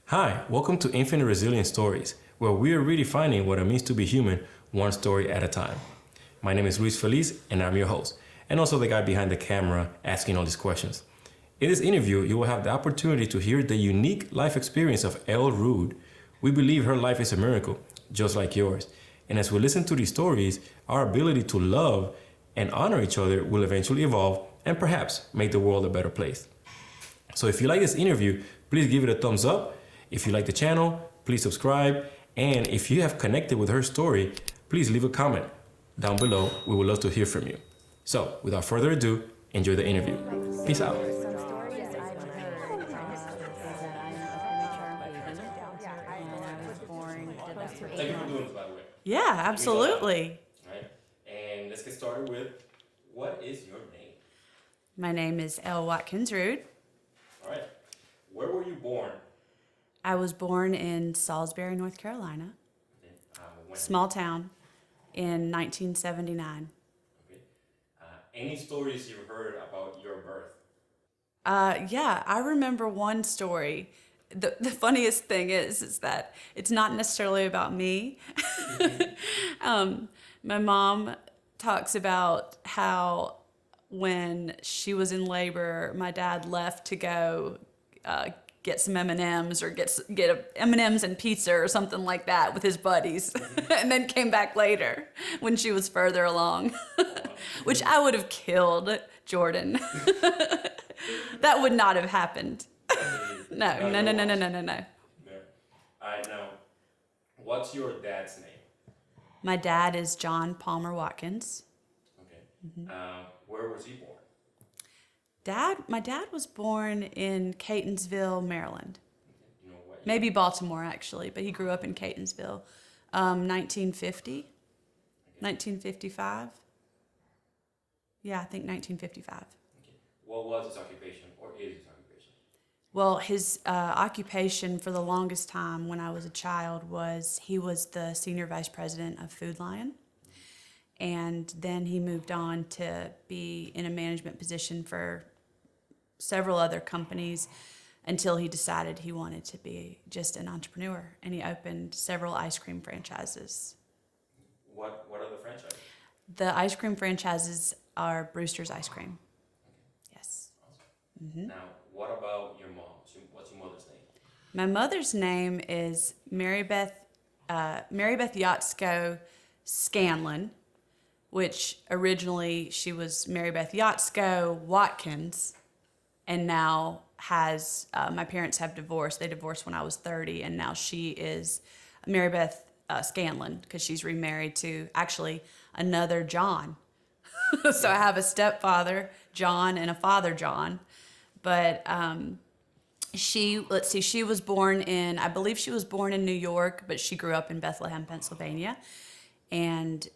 Hi, welcome to Infinite Resilience Stories, where we are redefining what it means to be human, one story at a time. My name is Luis Feliz, and I'm your host, and also the guy behind the camera asking all these questions. In this interview, you will have the opportunity to hear the unique life experience of Elle Rude. We believe her life is a miracle, just like yours. And as we listen to these stories, our ability to love and honor each other will eventually evolve and perhaps make the world a better place. So if you like this interview, please give it a thumbs up. If you like the channel, please subscribe. And if you have connected with her story, please leave a comment down below. We would love to hear from you. So without further ado, enjoy the interview. Peace out. Thank you for doing this, by the way. Yeah, absolutely. All right. And let's get started with, what is your name? My name is Elle Watkins Rude. All right. Where were you born? I was born in Salisbury, North Carolina, Okay. When? small town, in 1979. Okay. Any stories you've heard about your birth? Yeah, I remember one story. The funniest thing is that it's not necessarily about me. My mom talks about how when she was in labor, my dad left to go get some M&Ms or get M&Ms and pizza or something like that with his buddies, and then came back later when she was further along, which I would have killed Jordan. That would not have happened. No. All right, now, what's your dad's name? My dad is John Palmer Watkins. Okay. Where was he born? My dad was born in Catonsville, Maryland. Okay. You know what? Maybe Baltimore, actually, but he grew up in Catonsville. 1950, 1955. Yeah, I think 1955. Okay. What was his occupation, or is his occupation? Well, his occupation for the longest time when I was a child was he was the senior vice president of Food Lion. And then he moved on to be in a management position for several other companies until he decided he wanted to be just an entrepreneur. And he opened several ice cream franchises. What are the franchises? The ice cream franchises are Brewster's Ice Cream. Okay. Yes. Awesome. Mm-hmm. Now, what about your mom? What's your mother's name? My mother's name is Mary Beth Yatsko Scanlon, which originally she was Mary Beth Yatsko Watkins, and now has, my parents have divorced. They divorced when I was 30, and now she is Mary Beth Scanlon, because she's remarried to actually another John. So I have a stepfather, John, and a father, John. But she was born I believe she was born in New York, but she grew up in Bethlehem, Pennsylvania. And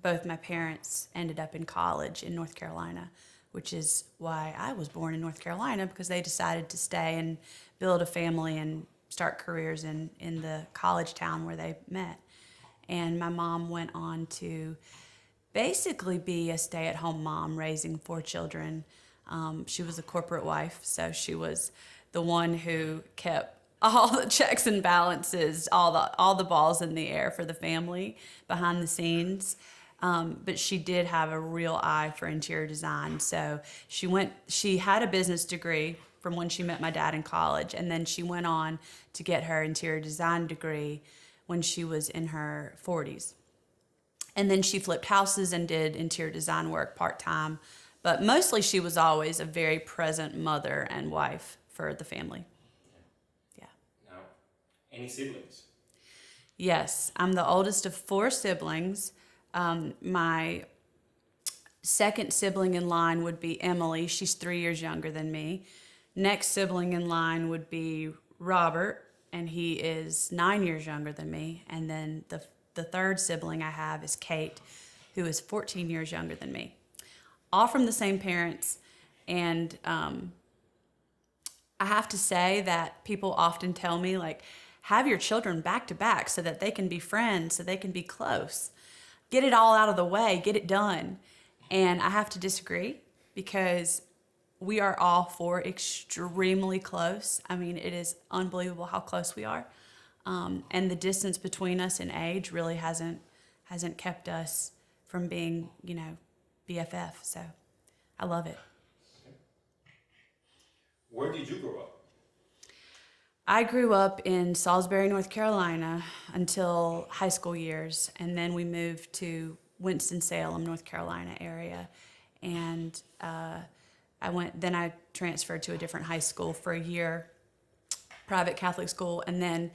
both my parents ended up in college in North Carolina, which is why I was born in North Carolina, because they decided to stay and build a family and start careers in the college town where they met. And my mom went on to basically be a stay-at-home mom raising 4 children. She was a corporate wife, so she was the one who kept all the checks and balances, all the balls in the air for the family behind the scenes. But she did have a real eye for interior design. So she had a business degree from when she met my dad in college, and then she went on to get her interior design degree when she was in her 40s. And then she flipped houses and did interior design work part-time. But mostly she was always a very present mother and wife for the family. Yeah. Now, any siblings? Yes, I'm the oldest of 4 siblings. My second sibling in line would be Emily. She's 3 years younger than me. Next sibling in line would be Robert, and he is 9 years younger than me. And then the third sibling I have is Kate, who is 14 years younger than me. All from the same parents. And I have to say that people often tell me, like, have your children back to back so that they can be friends, so they can be close. Get it all out of the way, get it done. And I have to disagree, because we are all four extremely close. I mean, it is unbelievable how close we are. And the distance between us in age really hasn't kept us from being, BFF. So I love it. Where did you grow up? I grew up in Salisbury, North Carolina until high school years, and then we moved to Winston-Salem, North Carolina area. And I transferred to a different high school for a year, private Catholic school, and then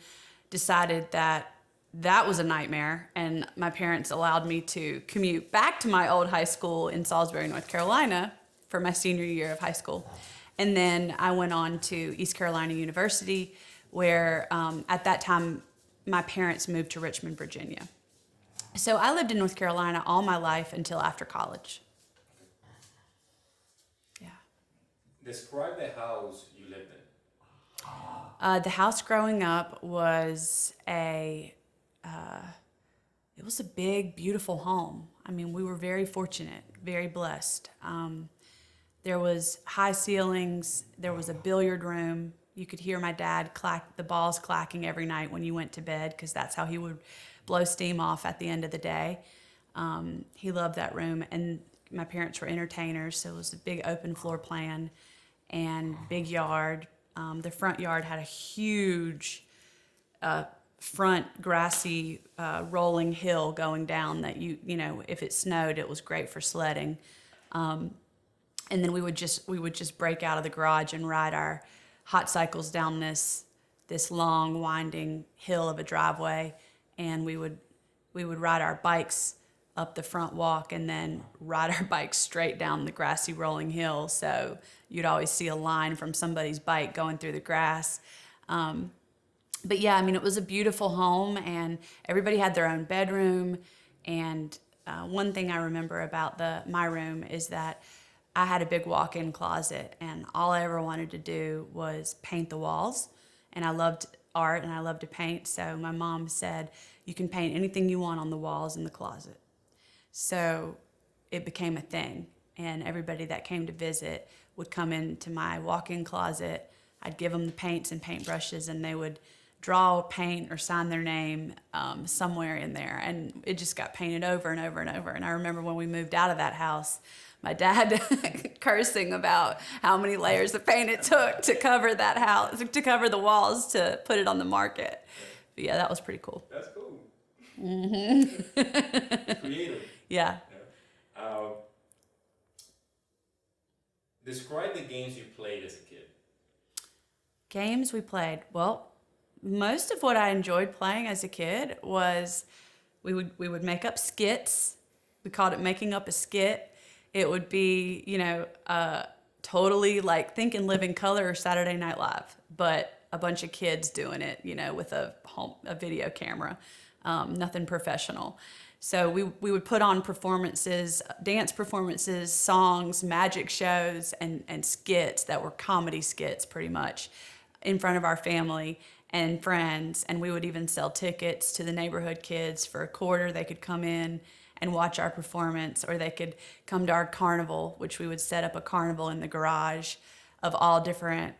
decided that was a nightmare, and my parents allowed me to commute back to my old high school in Salisbury, North Carolina for my senior year of high school. And then I went on to East Carolina University, where at that time my parents moved to Richmond, Virginia. So I lived in North Carolina all my life until after college. Yeah. Describe the house you lived in. The house growing up was it was a big, beautiful home. I mean, we were very fortunate, very blessed. There was high ceilings. There was a billiard room. You could hear my dad clack the balls clacking every night when you went to bed, because that's how he would blow steam off at the end of the day. He loved that room, and my parents were entertainers, so it was a big open floor plan and big yard. The front yard had a huge front grassy rolling hill going down that if it snowed, it was great for sledding. And then we would just break out of the garage and ride our hot cycles down this long winding hill of a driveway, and we would ride our bikes up the front walk and then ride our bikes straight down the grassy rolling hill. So you'd always see a line from somebody's bike going through the grass. But yeah, I mean, it was a beautiful home, and everybody had their own bedroom. And one thing I remember about my room is that I had a big walk-in closet, and all I ever wanted to do was paint the walls. And I loved art, and I loved to paint. So my mom said, you can paint anything you want on the walls in the closet. So it became a thing, and everybody that came to visit would come into my walk-in closet. I'd give them the paints and paintbrushes, and they would draw, paint, or sign their name somewhere in there, and it just got painted over and over and over. And I remember when we moved out of that house, my dad cursing about how many layers of paint it took to cover that house, to cover the walls, to put it on the market. But yeah, that was pretty cool. That's cool. Mm-hmm. Creative. Yeah. Describe the games you played as a kid. Games we played. Well, most of what I enjoyed playing as a kid was we would make up skits. We called it making up a skit. It would be, totally like think in Living Color or Saturday Night Live, but a bunch of kids doing it, with a video camera, nothing professional. So we would put on performances, dance performances, songs, magic shows, and skits that were comedy skits pretty much in front of our family and friends. And we would even sell tickets to the neighborhood kids for $0.25. They could come in and watch our performance, or they could come to our carnival, which we would set up a carnival in the garage of all different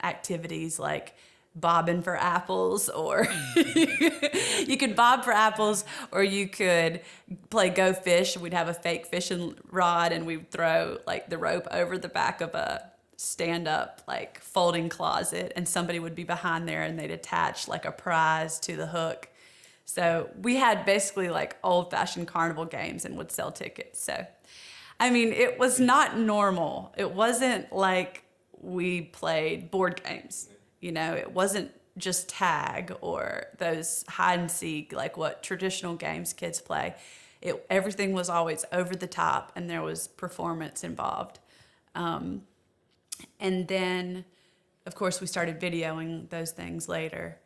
activities, like bobbing for apples, or you could bob for apples, or you could play go fish. We'd have a fake fishing rod, and we'd throw like the rope over the back of a stand-up like folding closet, and somebody would be behind there, and they'd attach like a prize to the hook. So we had basically like old-fashioned carnival games and would sell tickets. So, I mean, it was not normal. It wasn't like we played board games. It wasn't just tag or those hide and seek, like what traditional games kids play. Everything was always over the top, and there was performance involved. And then, of course, we started videoing those things later.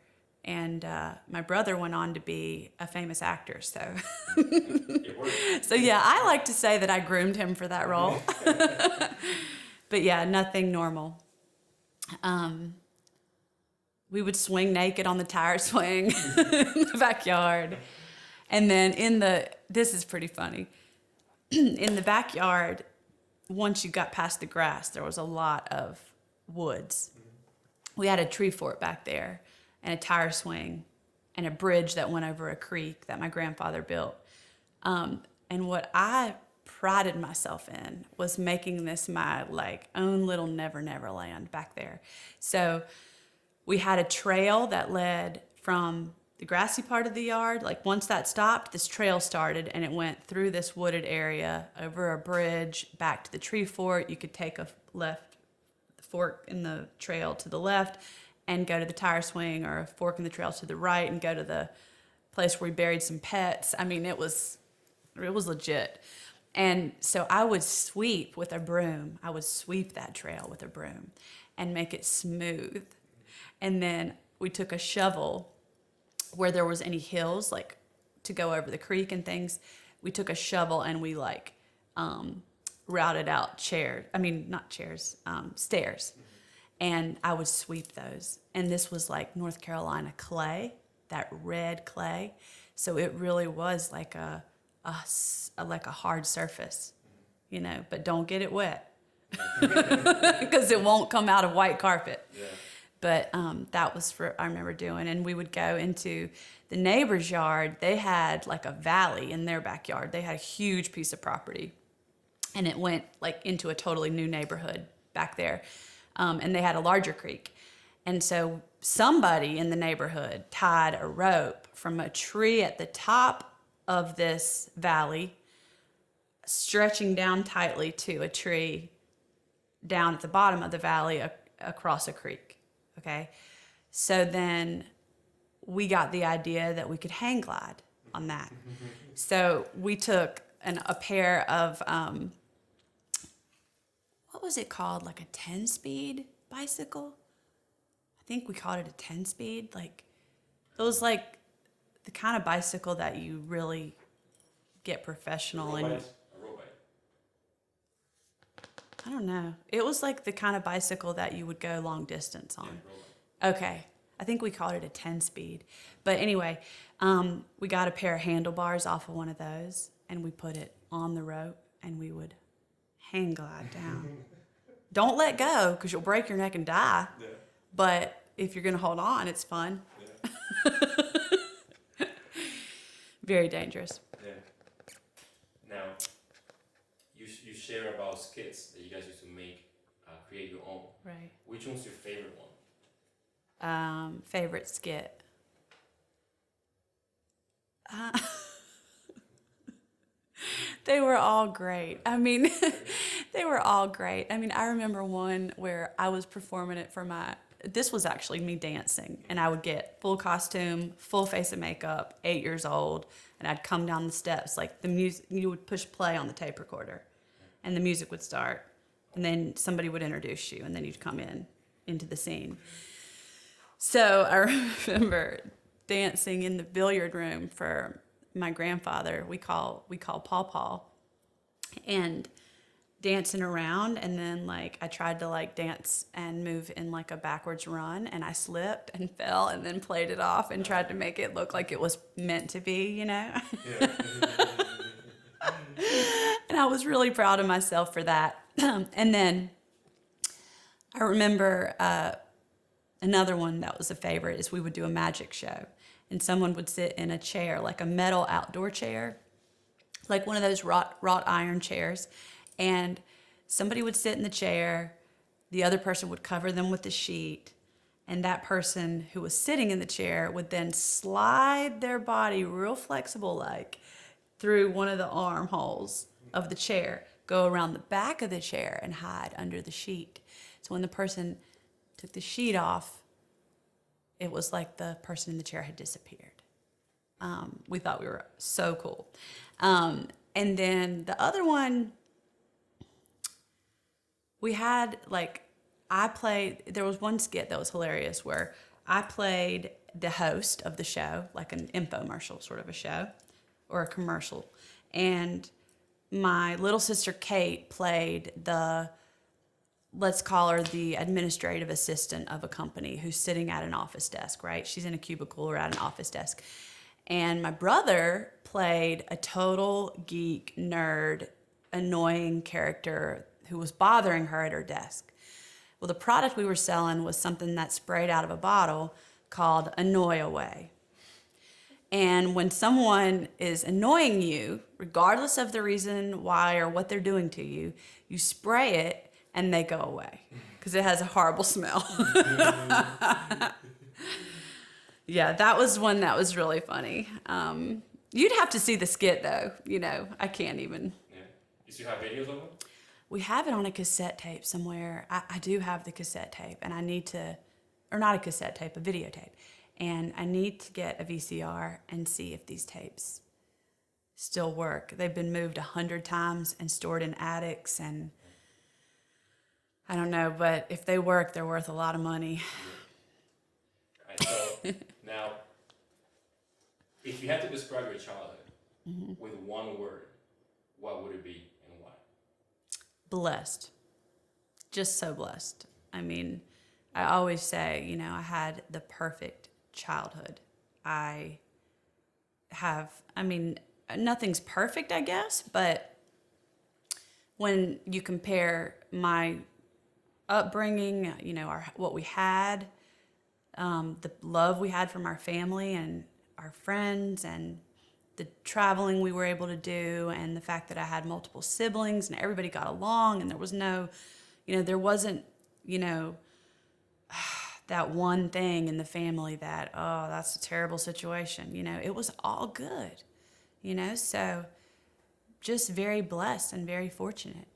And my brother went on to be a famous actor, so yeah, I like to say that I groomed him for that role. But yeah, nothing normal. We would swing naked on the tire swing in the backyard, and then this is pretty funny. In the backyard, once you got past the grass, there was a lot of woods. We had a tree fort back there and a tire swing and a bridge that went over a creek that my grandfather built. And what I prided myself in was making this my like own little never land back there. So we had a trail that led from the grassy part of the yard. Like once that stopped, this trail started and it went through this wooded area over a bridge back to the tree fort. You could take a left fork in the trail to the left and go to the tire swing, or a fork in the trail to the right and go to the place where we buried some pets. I mean, it was legit. And so I would sweep with a broom. I would sweep that trail with a broom and make it smooth. And then we took a shovel where there was any hills, like to go over the creek and things. We took a shovel and we like routed out stairs. And I would sweep those. And this was like North Carolina clay, that red clay. So it really was like a hard surface, you know, but don't get it wet because it won't come out of white carpet. Yeah. But that was I remember doing, and we would go into the neighbor's yard. They had like a valley in their backyard. They had a huge piece of property, and it went like into a totally new neighborhood back there. And they had a larger creek. And so somebody in the neighborhood tied a rope from a tree at the top of this valley, stretching down tightly to a tree down at the bottom of the valley across a creek. Okay. So then we got the idea that we could hang glide on that. So we took a pair of, what was it called? Like a 10-speed bicycle? I think we called it a 10-speed. Like, it was like the kind of bicycle that you really get professional in. A road bike? I don't know. It was like the kind of bicycle that you would go long distance on. Yeah, okay. I think we called it a 10-speed. But anyway, we got a pair of handlebars off of one of those, and we put it on the rope, and we would hang glide down. Don't let go, because you'll break your neck and die. Yeah. But if you're going to hold on, it's fun. Yeah. Very dangerous. Yeah. Now, you share about skits that you guys used to make, create your own. Right. Which one's your favorite one? Favorite skit. They were all great. I mean, they were all great. I mean, I remember one where I was performing it for this was actually me dancing, and I would get full costume, full face of makeup, 8 years old, and I'd come down the steps, like the music, you would push play on the tape recorder, and the music would start, and then somebody would introduce you, and then you'd come into the scene. So I remember dancing in the billiard room for my grandfather. We call Paw Paw, and dancing around, and then like I tried to like dance and move in like a backwards run, and I slipped and fell, and then played it off and tried to make it look like it was meant to be, you know. Yeah. And I was really proud of myself for that. And then I remember another one that was a favorite is we would do a magic show, and someone would sit in a chair, like a metal outdoor chair, like one of those wrought iron chairs, and somebody would sit in the chair, the other person would cover them with the sheet, and that person who was sitting in the chair would then slide their body real flexible like through one of the armholes of the chair, go around the back of the chair and hide under the sheet. So when the person took the sheet off, it was like the person in the chair had disappeared. We thought we were so cool. And then the other one, we had there was one skit that was hilarious where I played the host of the show, like an infomercial sort of a show or a commercial. And my little sister Kate played let's call her the administrative assistant of a company who's sitting at an office desk, right? She's in a cubicle or at an office desk. And my brother played a total geek, nerd, annoying character who was bothering her at her desk. Well, the product we were selling was something that sprayed out of a bottle called Annoy Away. And when someone is annoying you, regardless of the reason why or what they're doing to you, you spray it and they go away because it has a horrible smell. Yeah, that was one that was really funny. You'd have to see the skit, though. I can't even. Yeah. You still have videos of them? We have it on a cassette tape somewhere. I do have the cassette tape, and I need to, or not a cassette tape, a videotape. And I need to get a VCR and see if these tapes still work. They've been moved 100 times and stored in attics, and I don't know, but if they work, they're worth a lot of money. Right, so now, if you had to describe your childhood with one word, what would it be and why? Blessed. Just so blessed. I mean, I always say, I had the perfect childhood. Nothing's perfect, I guess, but when you compare my upbringing, what we had, the love we had from our family and our friends, and the traveling we were able to do, and the fact that I had multiple siblings and everybody got along, and there was no, there wasn't, that one thing in the family that, oh, that's a terrible situation. It was all good, so just very blessed and very fortunate.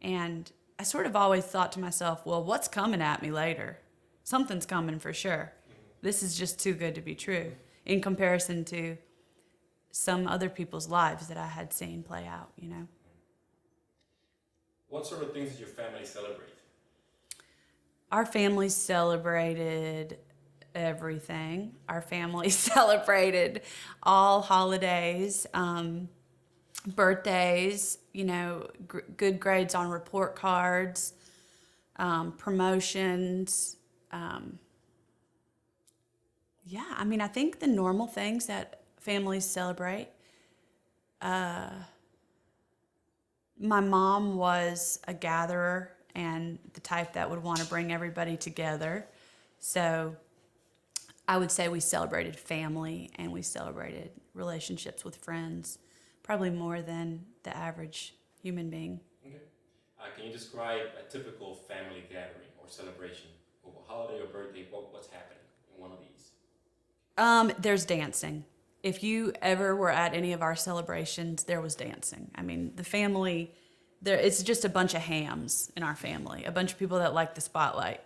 And I sort of always thought to myself, well, what's coming at me later? Something's coming for sure. This is just too good to be true in comparison to some other people's lives that I had seen play out, What sort of things did your family celebrate? Our family celebrated everything. Our family celebrated all holidays, birthdays, good grades on report cards, promotions. I think the normal things that families celebrate. My mom was a gatherer and the type that would want to bring everybody together. So I would say we celebrated family and we celebrated relationships with friends, probably more than the average human being. Okay. Can you describe a typical family gathering or celebration of a holiday or birthday? What's happening in one of these? There's dancing. If you ever were at any of our celebrations, there was dancing. The family, it's just a bunch of hams in our family, a bunch of people that like the spotlight.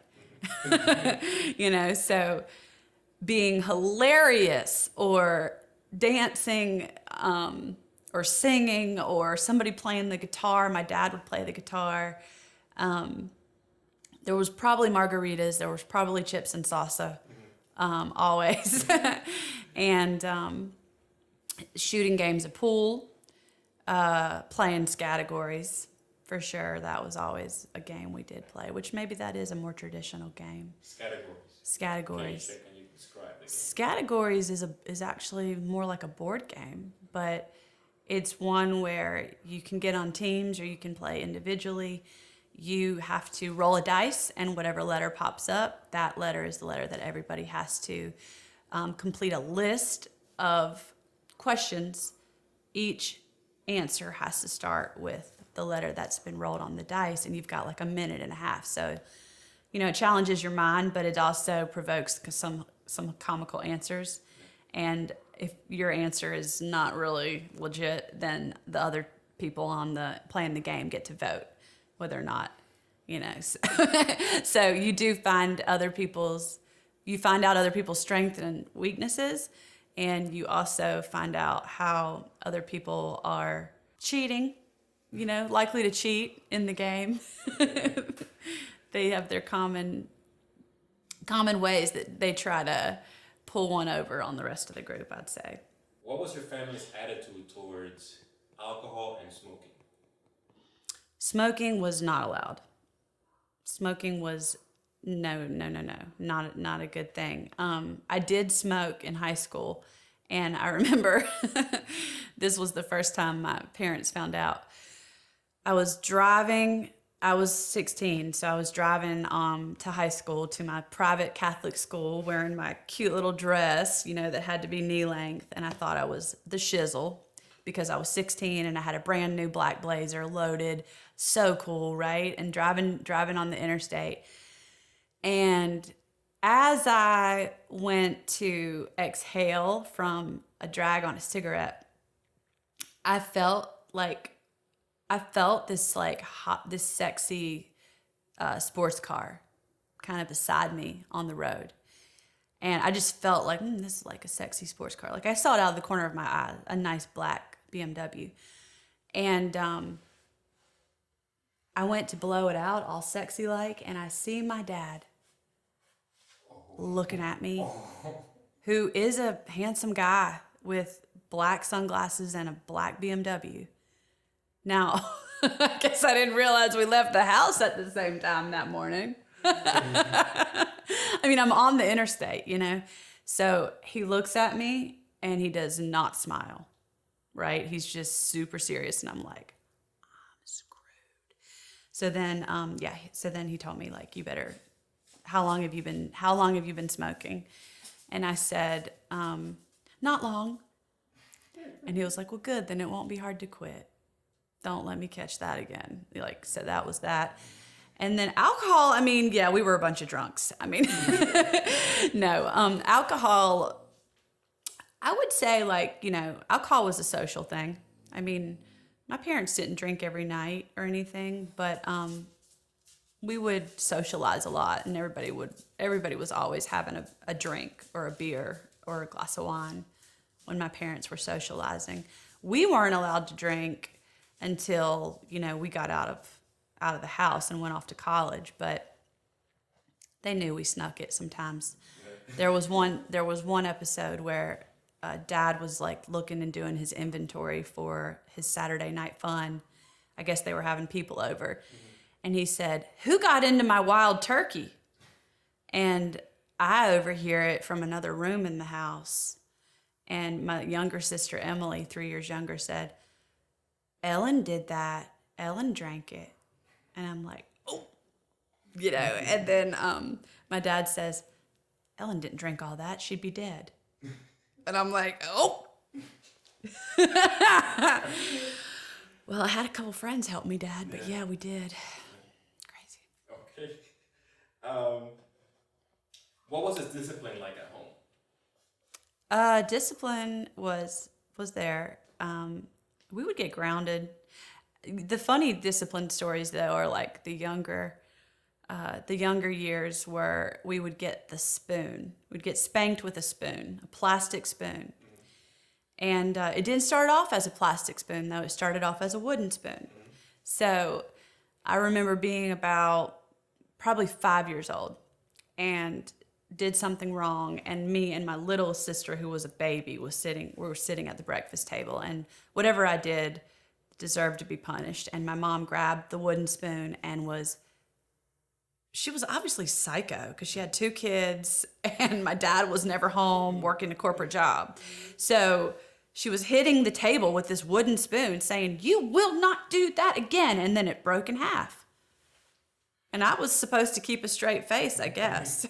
So being hilarious or dancing or singing or somebody playing the guitar. My dad would play the guitar. There was probably margaritas. There was probably chips and salsa, always. And shooting games of pool, playing categories. For sure, that was always a game we did play, which maybe that is a more traditional game. Categories. Can you describe it? Categories is actually more like a board game, but it's one where you can get on teams or you can play individually. You have to roll a dice, and whatever letter pops up, that letter is the letter that everybody has to complete a list of questions. Each answer has to start with the letter that's been rolled on the dice, and you've got like a minute and a half. So, it challenges your mind, but it also provokes some comical answers. And if your answer is not really legit, then the other people playing the game get to vote whether or not, So you do find out other people's strengths and weaknesses, and you also find out how other people are cheating, likely to cheat in the game. They have their common ways that they try to pull one over on the rest of the group, I'd say. What was your family's attitude towards alcohol and smoking? Smoking was not allowed. Smoking was no, not a good thing. I did smoke in high school, and I remember this was the first time my parents found out. I was driving I was 16, so I was driving to high school, to my private Catholic school, wearing my cute little dress, that had to be knee length, and I thought I was the shizzle because I was 16 and I had a brand new black blazer loaded, so cool, right? And driving on the interstate, and as I went to exhale from a drag on a cigarette, I felt this like hot, this sexy sports car kind of beside me on the road. And I just felt like, this is like a sexy sports car. Like I saw it out of the corner of my eye, a nice black BMW. And I went to blow it out all sexy like, and I see my dad looking at me, who is a handsome guy with black sunglasses and a black BMW. Now, I guess I didn't realize we left the house at the same time that morning. I mean, I'm on the interstate, So he looks at me and he does not smile, right? He's just super serious. And I'm like, I'm screwed. So then he told me, like, you better, how long have you been smoking? And I said, not long. And he was like, well, good, then it won't be hard to quit. Don't let me catch that again. So that was that. And then alcohol, I mean, yeah, we were a bunch of drunks. I mean, no, alcohol, I would say alcohol was a social thing. I mean, my parents didn't drink every night or anything, but we would socialize a lot, and everybody was always having a drink or a beer or a glass of wine when my parents were socializing. We weren't allowed to drink until, we got out of the house and went off to college, but they knew we snuck it sometimes. There was one episode where Dad was like looking and doing his inventory for his Saturday night fun. I guess they were having people over. And he said, "Who got into my wild turkey?" And I overhear it from another room in the house. And my younger sister, Emily, 3 years younger, said, "Ellen did that. Ellen drank it." And I'm like, oh, and then my dad says, "Ellen didn't drink all that. She'd be dead." And I'm like, oh. Well, I had a couple friends help me, Dad, but yeah, we did. Crazy. Okay. What was his discipline like at home? Discipline was there. We would get grounded. The funny discipline stories, though, are like the younger years, where we would get the spoon. We'd get spanked with a spoon, a plastic spoon. And it didn't start off as a plastic spoon, though. It started off as a wooden spoon. So I remember being about probably 5 years old and did something wrong. And me and my little sister, who was a baby, we were sitting at the breakfast table. And whatever I did deserved to be punished. And my mom grabbed the wooden spoon and she was obviously psycho because she had 2 kids and my dad was never home working a corporate job. So she was hitting the table with this wooden spoon saying, "You will not do that again." And then it broke in half. And I was supposed to keep a straight face, I guess.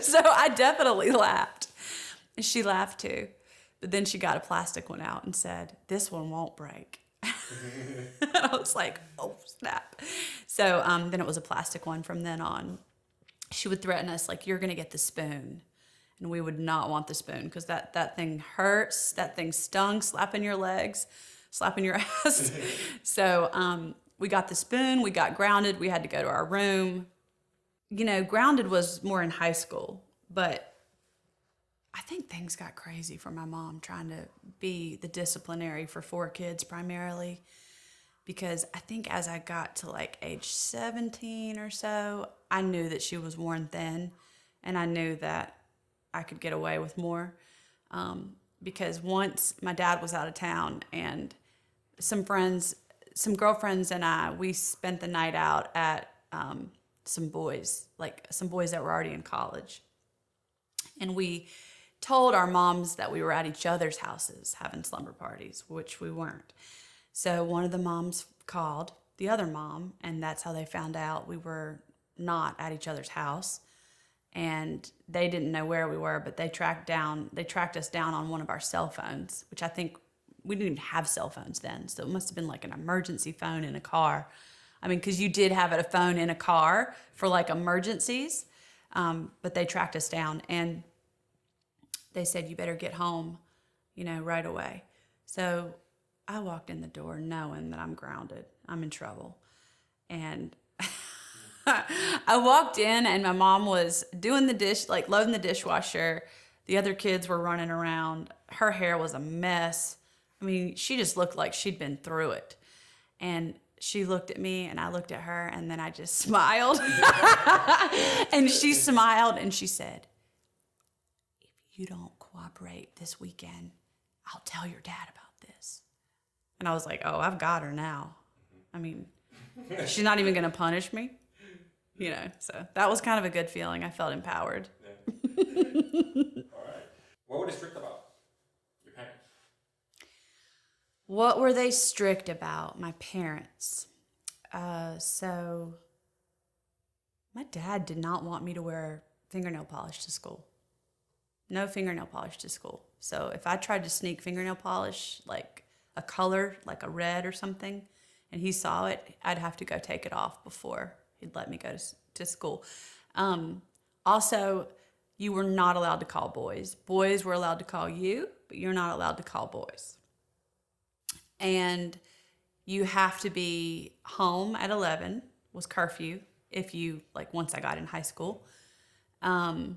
So I definitely laughed. And she laughed too. But then she got a plastic one out and said, "This one won't break." I was like, oh, snap. So then it was a plastic one from then on. She would threaten us like, "You're going to get the spoon." And we would not want the spoon because that thing hurts. That thing stung, slapping your legs, slapping your ass. So we got the spoon. We got grounded. We had to go to our room. Grounded was more in high school. But I think things got crazy for my mom trying to be the disciplinary for 4 kids primarily. Because I think as I got to like age 17 or so, I knew that she was worn thin. And I knew that I could get away with more. Because once my dad was out of town and some girlfriends and we spent the night out at some boys that were already in college. And we told our moms that we were at each other's houses having slumber parties, which we weren't. So one of the moms called the other mom, and that's how they found out we were not at each other's house. And they didn't know where we were, but they tracked us down on one of our cell phones, which I think we didn't even have cell phones then. So it must have been like an emergency phone in a car. I mean, because you did have a phone in a car for like emergencies, but they tracked us down and they said, you better get home, right away. So I walked in the door knowing that I'm grounded. I'm in trouble. And I walked in and my mom was doing the dish, like loading the dishwasher. The other kids were running around. Her hair was a mess. I mean, she just looked like she'd been through it. And she looked at me and I looked at her and then I just smiled. And she smiled and she said, if you don't cooperate this weekend, I'll tell your dad about this. And I was like, oh, I've got her now. I mean, she's not even going to punish me. So that was kind of a good feeling. I felt empowered. Yeah. All right. What were they strict about? Your parents? What were they strict about? My parents. So my dad did not want me to wear fingernail polish to school. No fingernail polish to school. So if I tried to sneak fingernail polish, like a color, like a red or something, and he saw it, I'd have to go take it off before he'd let me go to school. Also, you were not allowed to call boys. Boys were allowed to call you, but you're not allowed to call boys. And you have to be home at 11 was curfew if you, like once I got in high school. And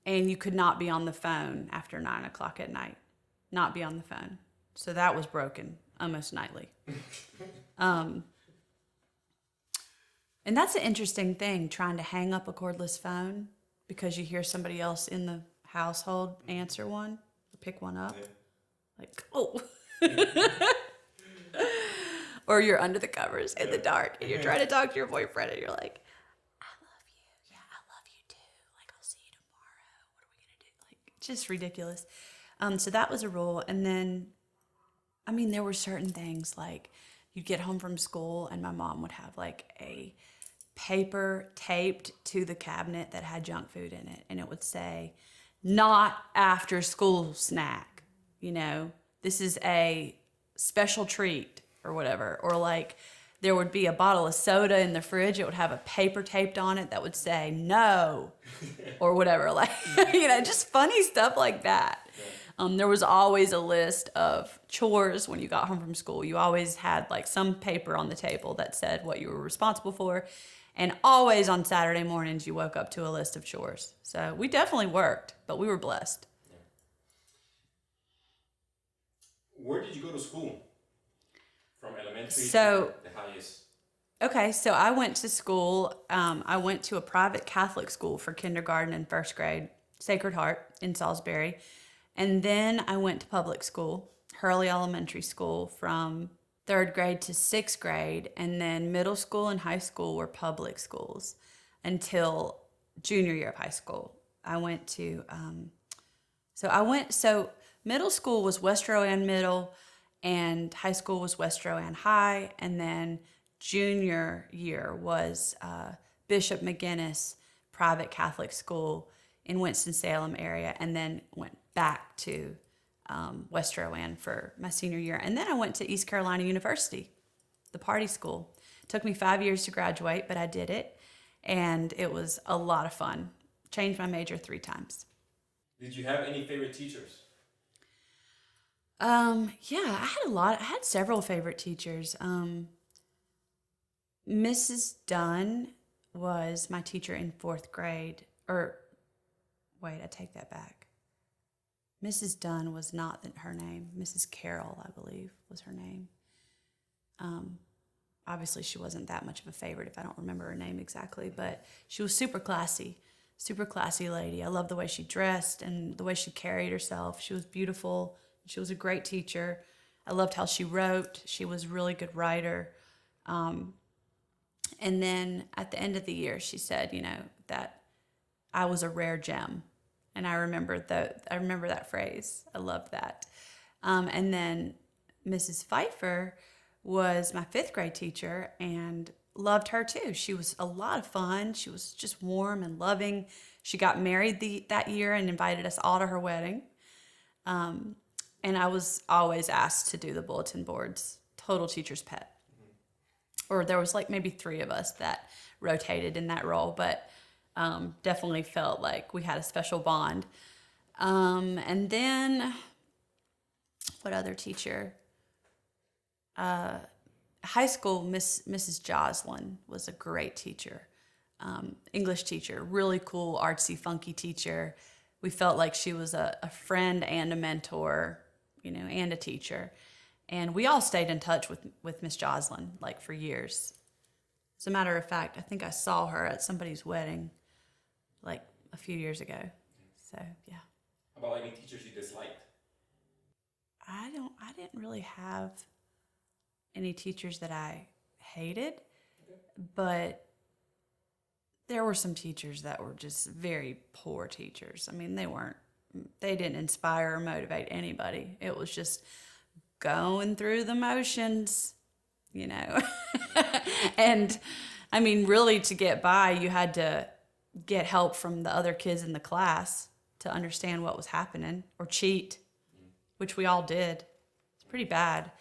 you could not be on the phone after 9 o'clock at night. Not be on the phone. So that was broken almost nightly. And that's an interesting thing, trying to hang up a cordless phone because you hear somebody else in the household answer one, or pick one up. Yeah. Like, oh. Or you're under the covers in the dark and you're trying to talk to your boyfriend and you're like, I love you. Yeah, I love you too. Like, I'll see you tomorrow. What are we going to do? Like, just ridiculous. So that was a rule. And then, I mean, there were certain things like you'd get home from school and my mom would have like a paper taped to the cabinet that had junk food in it. And it would say, not after school snack, this is a special treat or whatever. Or like there would be a bottle of soda in the fridge. It would have a paper taped on it that would say no or whatever. Like, just funny stuff like that. There was always a list of chores when you got home from school. You always had like some paper on the table that said what you were responsible for. And always on Saturday mornings, you woke up to a list of chores. So we definitely worked, but we were blessed. Yeah. Where did you go to school? From elementary to the highest? Okay, so I went to school. I went to a private Catholic school for kindergarten and first grade, Sacred Heart in Salisbury. And then I went to public school, Hurley Elementary School, from 3rd grade to 6th grade, and then middle school and high school were public schools until junior year of high school. I went to, so middle school was West Rowan Middle, and high school was West Rowan High, and then junior year was Bishop McGinnis Private Catholic School in Winston-Salem area, and then went back to West Rowan for my senior year. And then I went to East Carolina University, the party school. It took me 5 years to graduate, but I did it. And it was a lot of fun. Changed my major 3 times. Did you have any favorite teachers? Yeah, I had several favorite teachers. Mrs. Dunn was my teacher in 4th grade. Wait, I take that back. Mrs. Dunn was not her name. Mrs. Carroll, I believe, was her name. Obviously, she wasn't that much of a favorite if I don't remember her name exactly, but she was super classy lady. I loved the way she dressed and the way she carried herself. She was beautiful. She was a great teacher. I loved how she wrote. She was a really good writer. And then at the end of the year, she said, that I was a rare gem. And I remember that phrase. I loved that. And then Mrs. Pfeiffer was my 5th grade teacher, and loved her too. She was a lot of fun. She was just warm and loving. She got married that year and invited us all to her wedding. And I was always asked to do the bulletin boards. Total teacher's pet. Or there was like maybe 3 of us that rotated in that role, but definitely felt like we had a special bond. And then, what other teacher? High school, Mrs. Joslin was a great teacher. English teacher, really cool, artsy, funky teacher. We felt like she was a friend and a mentor, and a teacher. And we all stayed in touch with Miss Joslin, like, for years. As a matter of fact, I think I saw her at somebody's wedding, like, a few years ago. So, yeah. How about any teachers you disliked? I didn't really have any teachers that I hated, but there were some teachers that were just very poor teachers. I mean, they didn't inspire or motivate anybody. It was just going through the motions, And I mean, really, to get by, you had to get help from the other kids in the class to understand what was happening, or cheat, which we all did. It's pretty bad.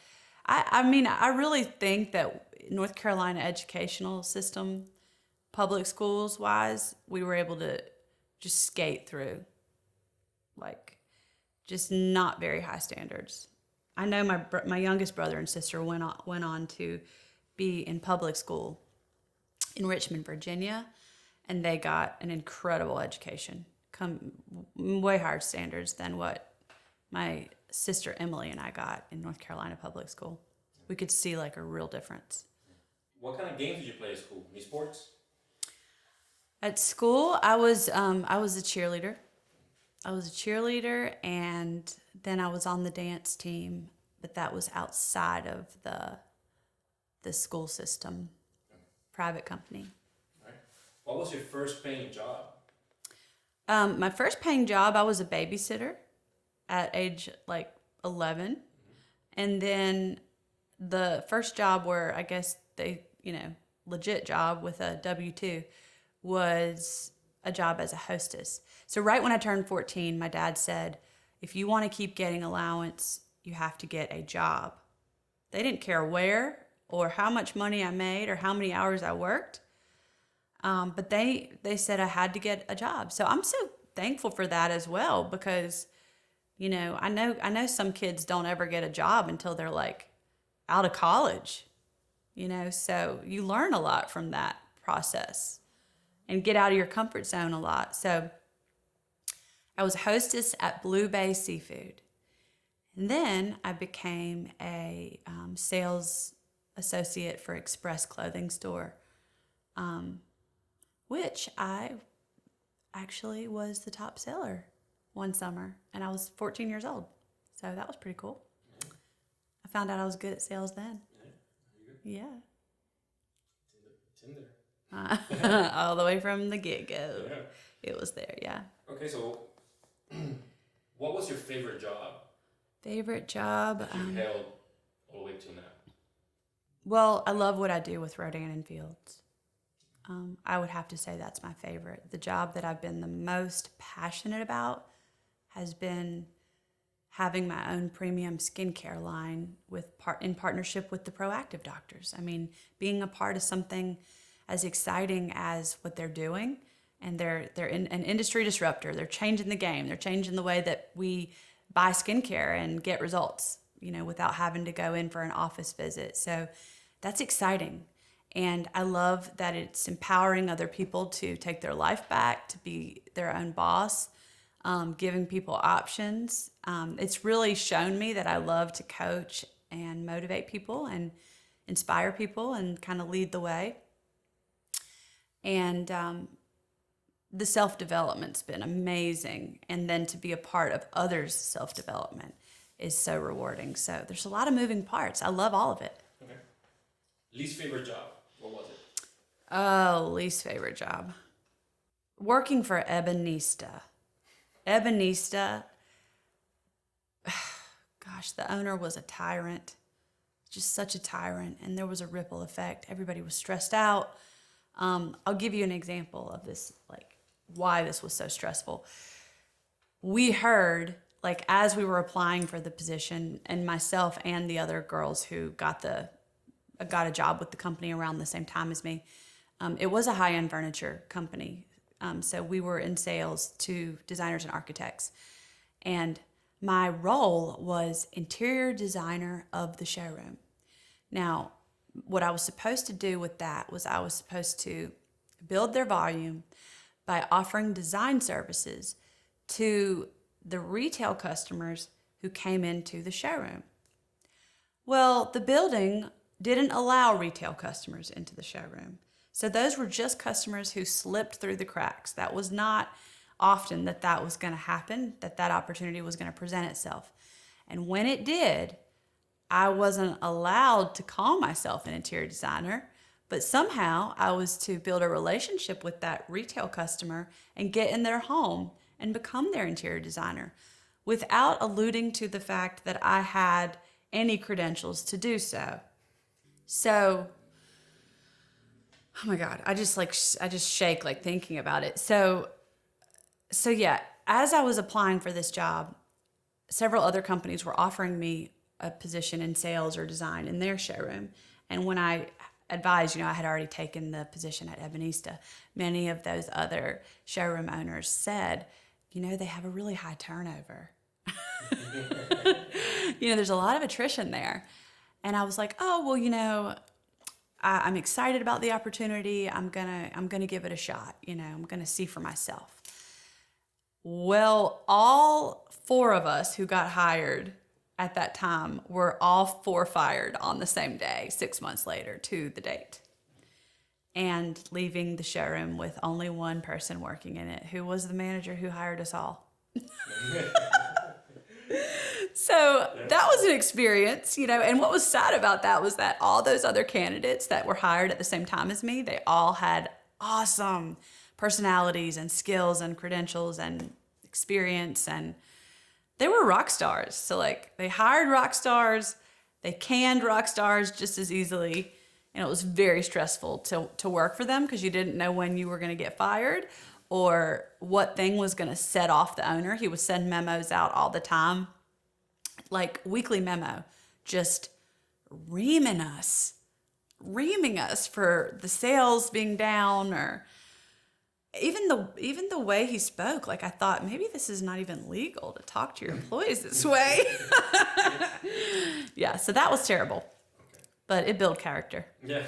I mean, I really think that North Carolina educational system, public schools wise, we were able to just skate through, like, just not very high standards. I know my youngest brother and sister went on to be in public school in Richmond, Virginia, and they got an incredible education, way higher standards than what my sister Emily and I got in North Carolina public school. We could see like a real difference. What kind of games did you play at school? Any sports? At school, I was a cheerleader. And then I was on the dance team, but that was outside of the school system, private company. All right. What was your first paying job? My first paying job, I was a babysitter at age like 11. Mm-hmm. And then the first job where I guess they, legit job with a W-2 was a job as a hostess. So right when I turned 14, my dad said, if you want to keep getting allowance, you have to get a job. They didn't care where or how much money I made or how many hours I worked. But they said I had to get a job. So I'm so thankful for that as well, because, I know some kids don't ever get a job until they're like out of college, so you learn a lot from that process and get out of your comfort zone a lot. So I was a hostess at Blue Bay Seafood. And then I became a sales associate for Express Clothing Store, which I actually was the top seller one summer, and I was 14 years old. So that was pretty cool. Yeah. I found out I was good at sales then. Yeah. Tinder. All the way from the get-go. Yeah. It was there, yeah. Okay, so what was your favorite job? Favorite job? That you held all the way to now. Well, I love what I do with Rodan and Fields. I would have to say that's my favorite. The job that I've been the most passionate about has been having my own premium skincare line in partnership with the Proactive doctors. I mean, being a part of something as exciting as what they're doing, and they're an industry disruptor. They're changing the game. They're changing the way that we buy skincare and get results, without having to go in for an office visit. So that's exciting. And I love that it's empowering other people to take their life back, to be their own boss, giving people options. It's really shown me that I love to coach and motivate people and inspire people and kind of lead the way. And the self-development's been amazing. And then to be a part of others' self-development is so rewarding. So there's a lot of moving parts. I love all of it. Okay. Least favorite job, what was it? Oh, least favorite job. Working for Ebonista. Ebonista, gosh, the owner was a tyrant. just such a tyrant, and there was a ripple effect. Everybody was stressed out. I'll give you an example of this, like why this was so stressful. We heard, like, as we were applying for the position, and myself and the other girls who got a job with the company around the same time as me, it was a high-end furniture company. So we were in sales to designers and architects. And my role was interior designer of the showroom. Now, what I was supposed to do with that was I was supposed to build their volume by offering design services to the retail customers who came into the showroom. Well, the building didn't allow retail customers into the showroom. So those were just customers who slipped through the cracks. That was not often that was going to happen, that opportunity was going to present itself. And when it did, I wasn't allowed to call myself an interior designer, but somehow I was to build a relationship with that retail customer and get in their home and become their interior designer without alluding to the fact that I had any credentials to do so. So, oh my God, I just shake like thinking about it. So yeah, as I was applying for this job, several other companies were offering me a position in sales or design in their showroom. And when I advised, I had already taken the position at Ebenista, many of those other showroom owners said, they have a really high turnover. There's a lot of attrition there. And I was like, oh, well, I'm excited about the opportunity. I'm gonna give it a shot. I'm gonna see for myself. Well, all 4 of us who got hired at that time were all 4 fired on the same day, 6 months later to the date, and leaving the showroom with only one person working in it, who was the manager who hired us all. So that was an experience, and what was sad about that was that all those other candidates that were hired at the same time as me, they all had awesome personalities and skills and credentials and experience, and they were rock stars. So they hired rock stars, they canned rock stars just as easily, and it was very stressful to work for them because you didn't know when you were going to get fired or what thing was going to set off the owner. He would send memos out all the time, like weekly memo, just reaming us for the sales being down, or even the way he spoke. Like, I thought maybe this is not even legal to talk to your employees this way. Yeah, so that was terrible, but it built character. Yeah.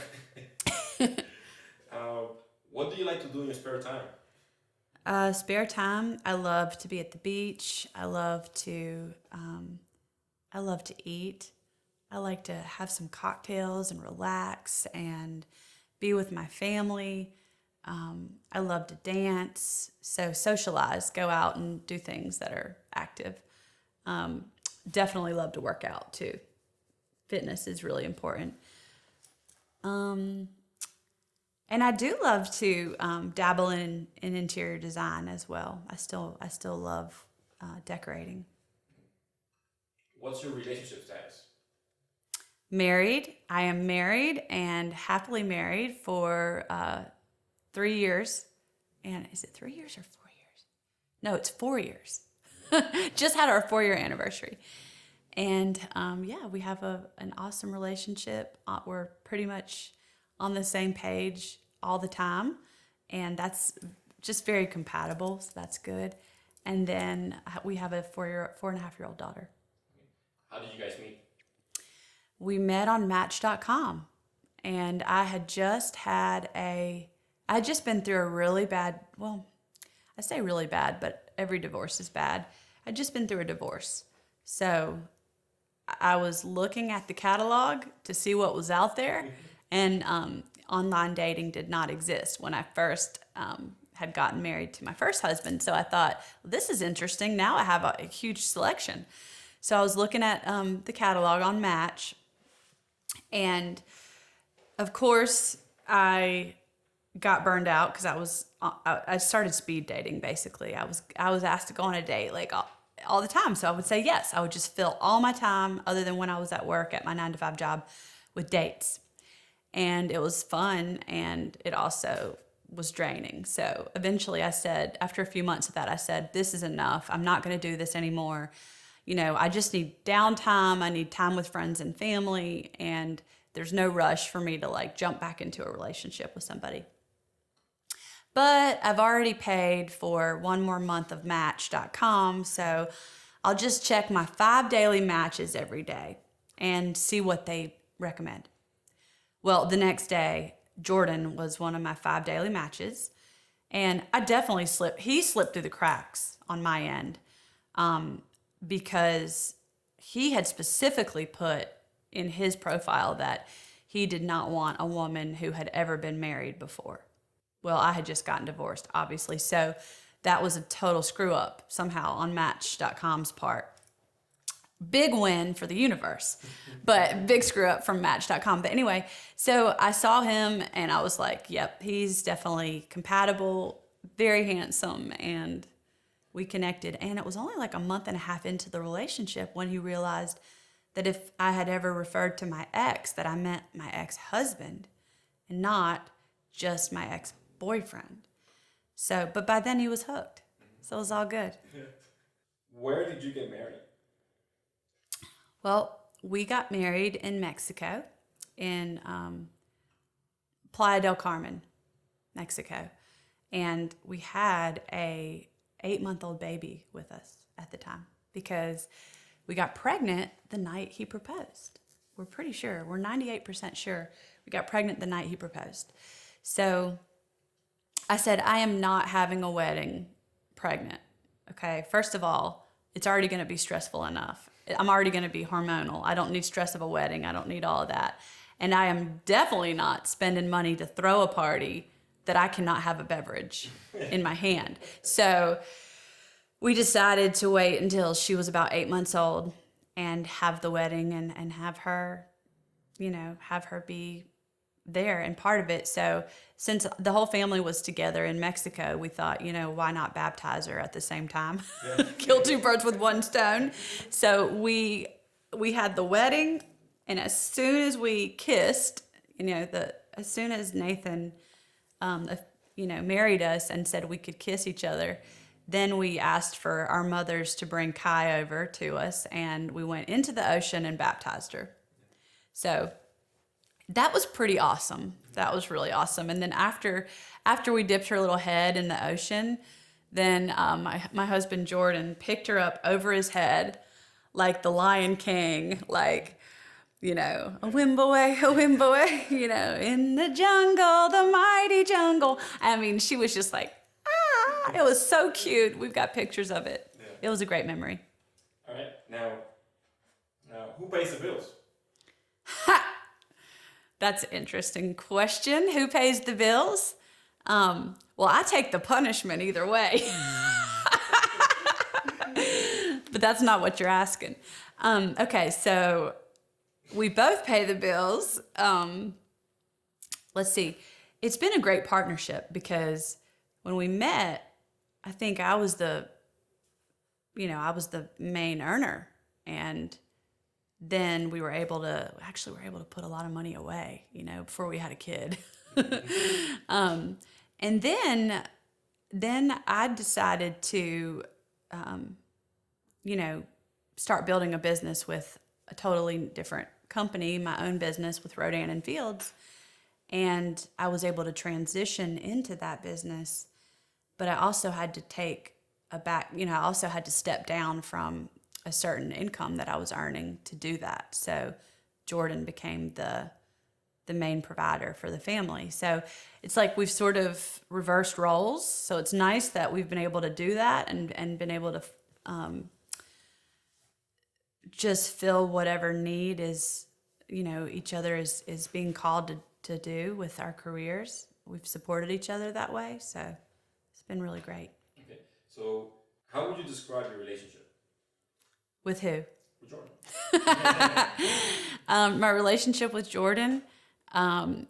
What do you like to do in your spare time? Spare time, I love to be at the beach. I love to eat. I like to have some cocktails and relax and be with my family. I love to dance, so socialize, go out and do things that are active. Definitely love to work out too. Fitness is really important. And I do love to dabble in interior design as well. I still love decorating. What's your relationship status? Married. I am married and happily married for 3 years. And is it 3 years or 4 years? No, it's 4 years. Just had our 4-year anniversary. And we have an awesome relationship. We're pretty much on the same page all the time. And that's just very compatible. So that's good. And then we have a 4.5-year-old daughter. How did you guys meet? We met on Match.com, and I had just been through a really bad, well, I say really bad, but every divorce is bad. I'd just been through a divorce. So I was looking at the catalog to see what was out there, and online dating did not exist when I first had gotten married to my first husband. So I thought, well, this is interesting. Now I have a huge selection. So I was looking at the catalog on Match, and of course I got burned out because I started speed dating. Basically, I was asked to go on a date like all the time. So I would say yes. I would just fill all my time, other than when I was at work at my 9-to-5 job, with dates. And it was fun, and it also was draining. So eventually I said, after a few months of that, I said, this is enough. I'm not going to do this anymore. I just need downtime. I need time with friends and family, and there's no rush for me to like jump back into a relationship with somebody. But I've already paid for one more month of Match.com, so I'll just check my 5 daily matches every day and see what they recommend. Well, the next day, Jordan was one of my 5 daily matches, and I definitely he slipped through the cracks on my end, because he had specifically put in his profile that he did not want a woman who had ever been married before. Well, I had just gotten divorced, obviously, so that was a total screw up somehow on Match.com's part. Big win for the universe, but big screw up from Match.com. But anyway, so I saw him and I was like, yep, he's definitely compatible, very handsome, and we connected. And it was only like a month and a half into the relationship when he realized that if I had ever referred to my ex, that I meant my ex-husband and not just my ex-boyfriend. So, but by then he was hooked. So it was all good. Where did you get married? Well, we got married in Mexico, in Playa del Carmen, Mexico. And we had a 8-month-old baby with us at the time because we got pregnant the night he proposed. We're pretty sure, we're 98% sure we got pregnant the night he proposed. So I said, I am not having a wedding pregnant. Okay, first of all, it's already going to be stressful enough. I'm already going to be hormonal. I don't need stress of a wedding. I don't need all of that. And I am definitely not spending money to throw a party that I cannot have a beverage in my hand. So we decided to wait until she was about 8 months old and have the wedding and have her, have her be there and part of it. So since the whole family was together in Mexico, we thought, why not baptize her at the same time? Yeah. Kill 2 birds with 1 stone. So we had the wedding, and as soon as we kissed, as soon as Nathan, married us and said we could kiss each other, then we asked for our mothers to bring Kai over to us, and we went into the ocean and baptized her. So that was pretty awesome. That was really awesome. And then after we dipped her little head in the ocean, then my husband Jordan picked her up over his head like the Lion King, like, a Wimboe, in the jungle, the mighty jungle. I mean, she was just like, ah, it was so cute. We've got pictures of it. Yeah. It was a great memory. All right. Now who pays the bills? Ha! That's an interesting question. Who pays the bills? Well, I take the punishment either way. But that's not what you're asking. Okay, so we both pay the bills. Let's see. It's been a great partnership because when we met, I think I was the main earner, and then we were able to put a lot of money away, before we had a kid. And then I decided to, start building a business with a totally different company, my own business with Rodan and Fields. And I was able to transition into that business, but I also had to I also had to step down from a certain income that I was earning to do that. So Jordan became the main provider for the family. So it's like we've sort of reversed roles. So it's nice that we've been able to do that and been able to just fill whatever need is, each other is being called to do with our careers. We've supported each other that way. So it's been really great. Okay. So how would you describe your relationship? With who? With Jordan. My relationship with Jordan, we're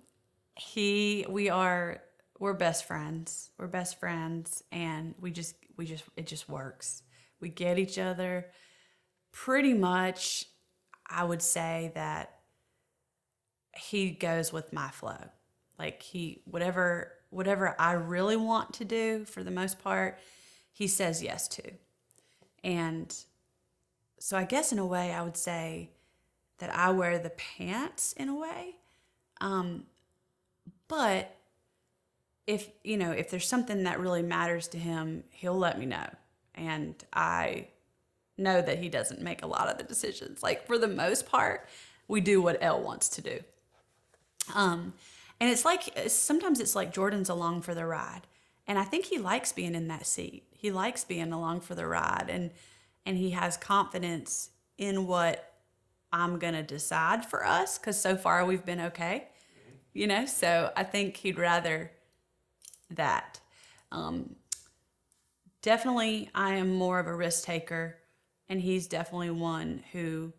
best friends. We're best friends, and it just works. We get each other. Pretty much, I would say that he goes with my flow. Like whatever I really want to do, for the most part, he says yes to. And so I guess in a way I would say that I wear the pants in a way. But if there's something that really matters to him, he'll let me know. And I know that he doesn't make a lot of the decisions. Like, for the most part, we do what Elle wants to do. And it's like, sometimes it's like Jordan's along for the ride. And I think he likes being in that seat. He likes being along for the ride. And he has confidence in what I'm going to decide for us, because so far we've been okay. So I think he'd rather that. Definitely, I am more of a risk taker, and he's definitely one who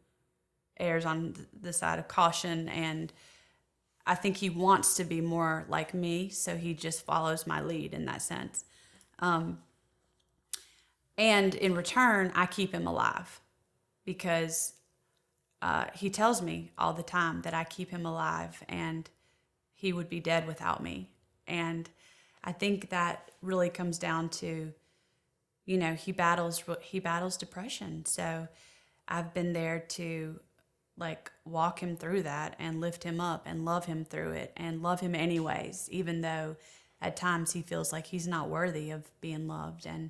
errs on the side of caution, and I think he wants to be more like me, so he just follows my lead in that sense. And in return, I keep him alive, because he tells me all the time that I keep him alive, and he would be dead without me. And I think that really comes down to, he battles depression. So I've been there to walk him through that and lift him up and love him through it and love him anyways, even though at times he feels like he's not worthy of being loved. And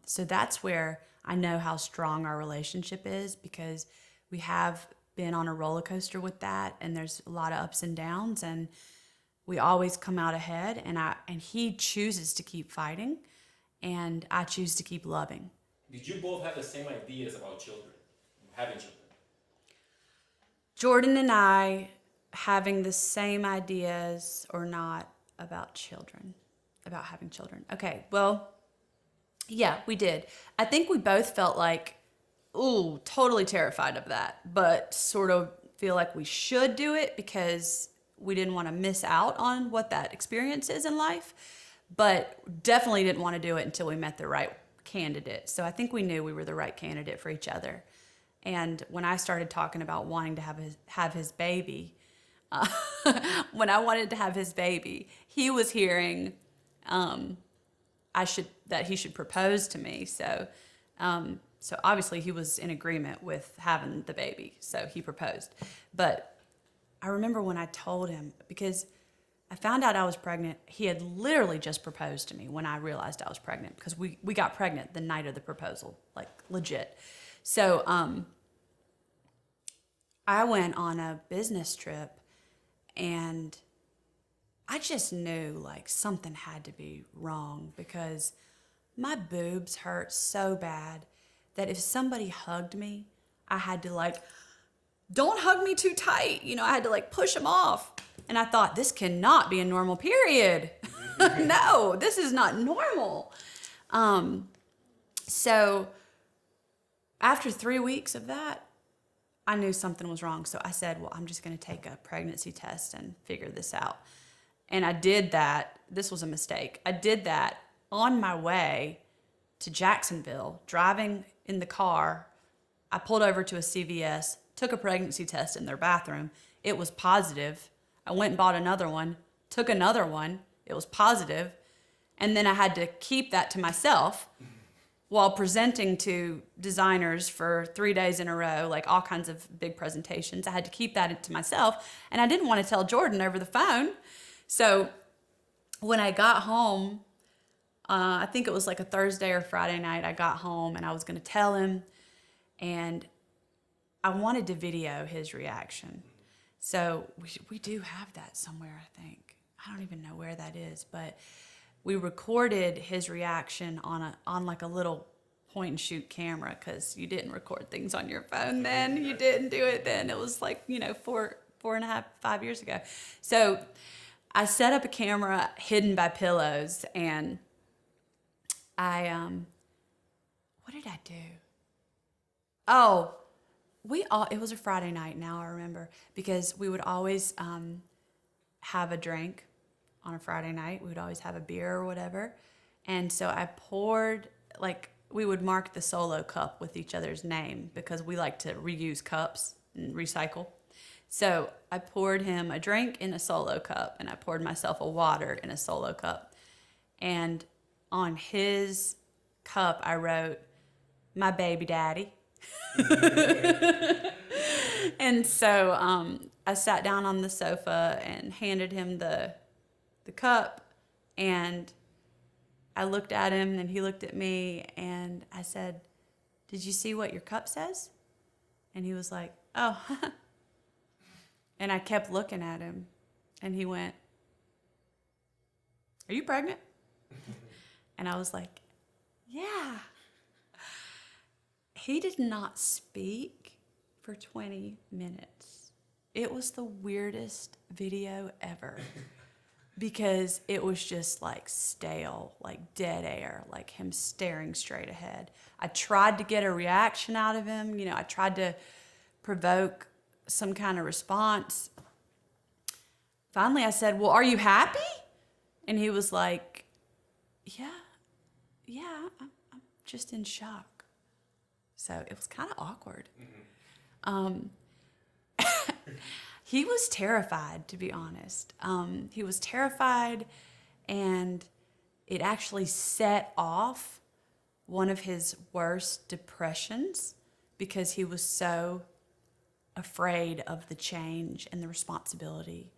so that's where I know how strong our relationship is, because we have been on a roller coaster with that, and there's a lot of ups and downs, and we always come out ahead, and he chooses to keep fighting, and I choose to keep loving. Did you both have the same ideas about children, having children? Jordan and I having the same ideas or not about having children. Okay, well, yeah, we did. I think we both felt like, totally terrified of that, but sort of feel like we should do it because we didn't want to miss out on what that experience is in life, but definitely didn't want to do it until we met the right candidate. So I think we knew we were the right candidate for each other. And when I started talking about wanting to have his baby, when I wanted to have his baby, he was hearing that he should propose to me. So obviously he was in agreement with having the baby, so he proposed. But I remember when I told him, because I found out I was pregnant, he had literally just proposed to me when I realized I was pregnant, because we got pregnant the night of the proposal, like legit. So I went on a business trip, and I just knew something had to be wrong, because my boobs hurt so bad that if somebody hugged me, I had to don't hug me too tight. I had to push them off. And I thought, this cannot be a normal period. No, this is not normal. So after 3 weeks of that, I knew something was wrong. So I said, well, I'm just going to take a pregnancy test and figure this out. And I did that. This was a mistake. I did that on my way to Jacksonville, driving in the car. I pulled over to a CVS, took a pregnancy test in their bathroom. It was positive. I went and bought another one, took another one. It was positive. And then I had to keep that to myself while presenting to designers for 3 days in a row, all kinds of big presentations. I had to keep that to myself. And I didn't want to tell Jordan over the phone. So when I got home, I think it was a Thursday or Friday night, I got home and I was going to tell him, and I wanted to video his reaction. So we do have that somewhere, I think. I don't even know where that is, but we recorded his reaction on a little point and shoot camera, because you didn't record things on your phone then. You didn't do it then. It was 4.5 years ago. So I set up a camera hidden by pillows, and what did I do? Oh, it was a Friday night, now I remember, because we would always have a drink on a Friday night. We would always have a beer or whatever. And so I poured we would mark the solo cup with each other's name because we like to reuse cups and recycle. So I poured him a drink in a solo cup, and I poured myself a water in a solo cup. And on his cup, I wrote, "My baby daddy." And so I sat down on the sofa and handed him the cup, and I looked at him and he looked at me, and I said, "Did you see what your cup says?" And he was like, "Oh." And I kept looking at him, and he went, "Are you pregnant?" And I was like, "Yeah." He did not speak for 20 minutes. It was the weirdest video ever because it was just like stale, like dead air, like him staring straight ahead. I tried to get a reaction out of him. You know, I tried to provoke some kind of response. Finally, I said, "Well, are you happy?" And he was like, yeah, I'm just in shock. So it was kind of awkward. He was terrified, to be honest. He was terrified, and it actually set off one of his worst depressions because he was so afraid of the change and the responsibility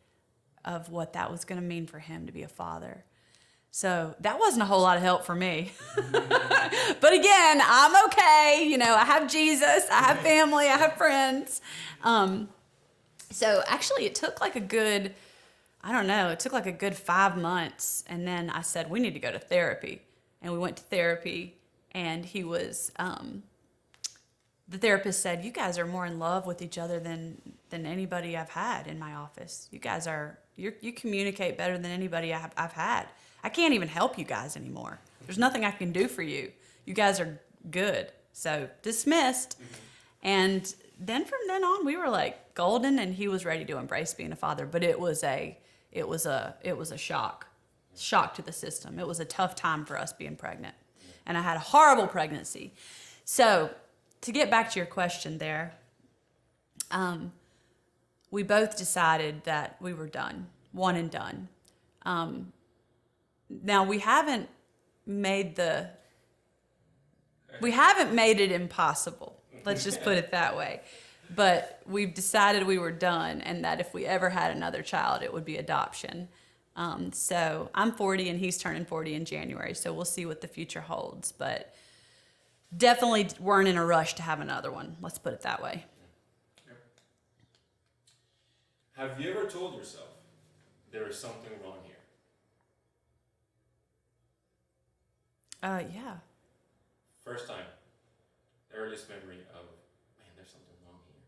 of what that was going to mean for him to be a father. So that wasn't a whole lot of help for me. But again, I'm okay. You know, I have Jesus, I have family, I have friends. So actually it took like a good, it took like a good 5 months. And then I said, we need to go to therapy. And we went to therapy, and he was, the therapist said, "You guys are more in love with each other than anybody I've had in my office. You guys you communicate better than anybody I've had. I can't even help you guys anymore. There's nothing I can do for you. You guys are good." So dismissed. And then from then on, we were like golden, and he was ready to embrace being a father. But it was a shock to the system. It was a tough time for us being pregnant, and I had a horrible pregnancy. So to get back to your question there, we both decided that we were done, one and done. Now we haven't made it impossible. Let's just put it that way. But we've decided we were done, and that if we ever had another child, it would be adoption. So I'm 40 and he's turning 40 in January. So we'll see what the future holds, but definitely weren't in a rush to have another one. Let's put it that way. Have you ever told yourself there is something wrong here? Yeah. First time, earliest memory of, man, there's something wrong here.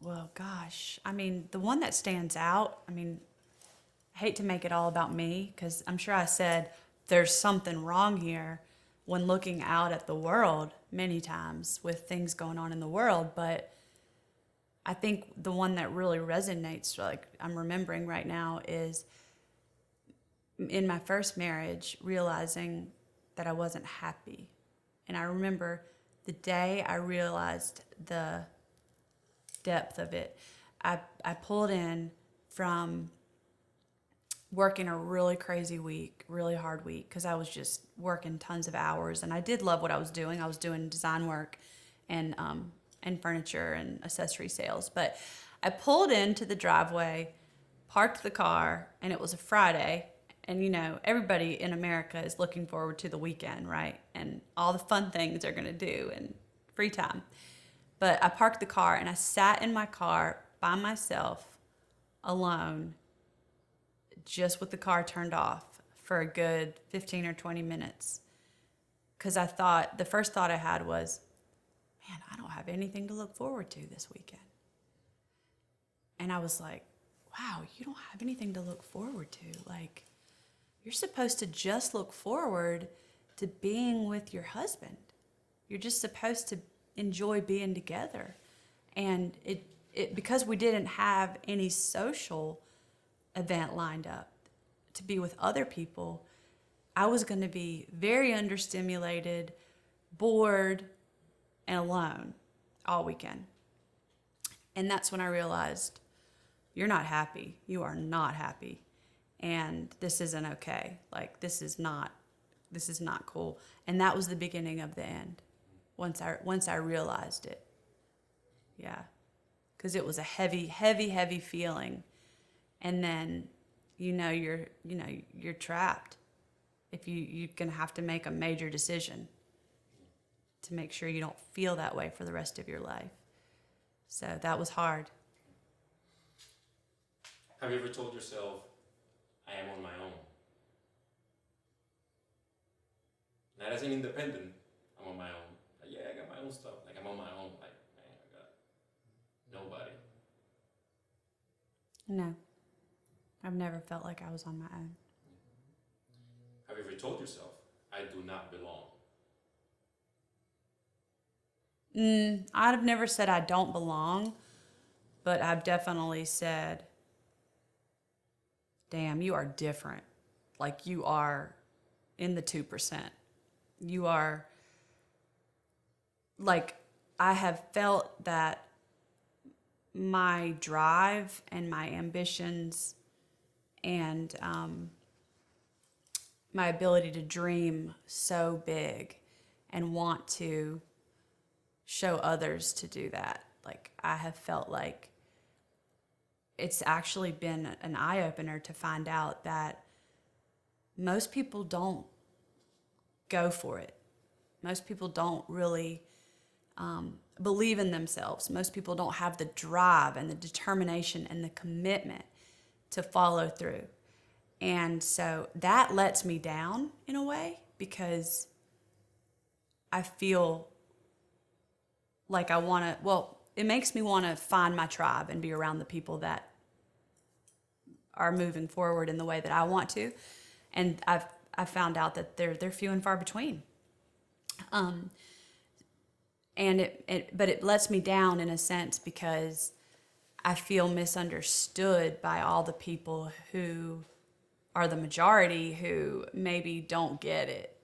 Well, gosh. I mean, the one that stands out, I hate to make it all about me, because I'm sure I said there's something wrong here when looking out at the world many times with things going on in the world. But I think the one that really resonates, like I'm remembering right now, is in my first marriage, realizing that I wasn't happy. And I remember the day I realized the depth of it. I pulled in from working a really crazy week, really hard week, because I was just working tons of hours, and I did love what I was doing. I was doing design work and furniture and accessory sales. But I pulled into the driveway, parked the car, and it was a Friday. And, you know, everybody in America is looking forward to the weekend, right? And all the fun things they're going to do and free time. But I parked the car, and I sat in my car by myself, alone, just with the car turned off for a good 15 or 20 minutes. Because the first thought I had was, man, I don't have anything to look forward to this weekend. And I was like, wow, you don't have anything to look forward to. Like, you're supposed to just look forward to being with your husband. You're just supposed to enjoy being together. And it because we didn't have any social event lined up to be with other people, I was going to be very understimulated, bored, and alone all weekend. And that's when I realized, you're not happy. You are not happy. And this isn't okay. Like, this is not cool. And that was the beginning of the end. Once I realized it. Yeah. Because it was a heavy, heavy, heavy feeling. And then, you're trapped. If you're going to have to make a major decision to make sure you don't feel that way for the rest of your life. So that was hard. Have you ever told yourself, I am on my own? Not as an independent, I'm on my own. Like, yeah, I got my own stuff. Like, I'm on my own. Like, man, I got nobody. No. I've never felt like I was on my own. Have you ever told yourself, I do not belong? I've never said I don't belong, but I've definitely said, damn, you are different. Like, you are in the 2%. You are, like, I have felt that my drive and my ambitions and my ability to dream so big and want to show others to do that. Like, I have felt like it's actually been an eye-opener to find out that most people don't go for it. Most people don't really believe in themselves. Most people don't have the drive and the determination and the commitment to follow through. And so that lets me down in a way, because I feel like it makes me want to find my tribe and be around the people that are moving forward in the way that I want to. And I've found out that they're few and far between. And but it lets me down in a sense, because I feel misunderstood by all the people who are the majority, who maybe don't get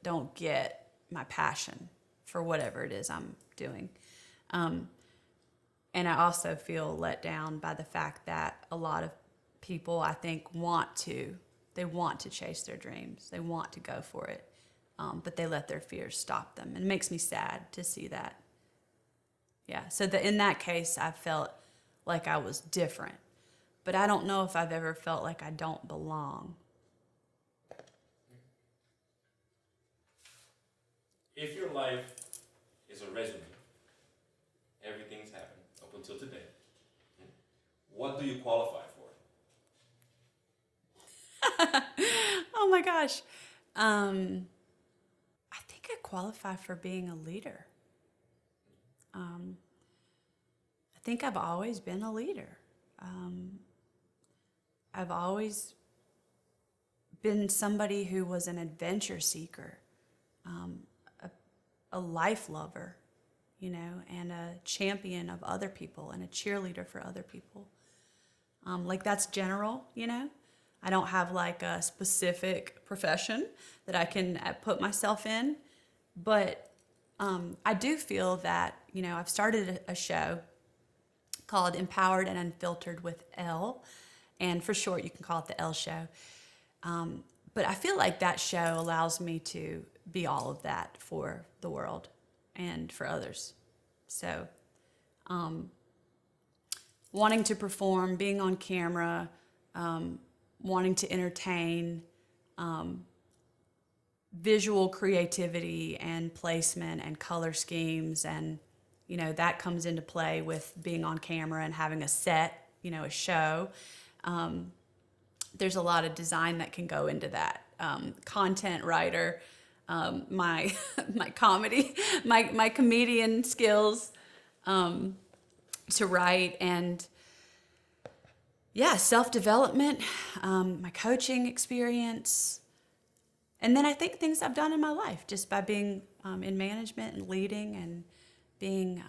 my passion for whatever it is I'm doing. And I also feel let down by the fact that a lot of people, I think, want to chase their dreams. They want to go for it. But they let their fears stop them. And it makes me sad to see that. Yeah, so in that case, I felt like I was different. But I don't know if I've ever felt like I don't belong. If your life is a resume, everything's happened up until today, what do you qualify for? Oh my gosh. I think I qualify for being a leader. I think I've always been a leader. I've always been somebody who was an adventure seeker, a life lover, and a champion of other people and a cheerleader for other people. Like, that's general, I don't have like a specific profession that I can put myself in, but I do feel that, I've started a show called Empowered and Unfiltered with Elle, and for short you can call it the Elle Show. But I feel like that show allows me to be all of that for the world and for others. So wanting to perform, being on camera, wanting to entertain, visual creativity and placement and color schemes, and that comes into play with being on camera and having a set, a show. There's a lot of design that can go into that. Content writer, my comedy, my comedian skills to write, and self-development, my coaching experience. And then I think things I've done in my life just by being in management and leading and being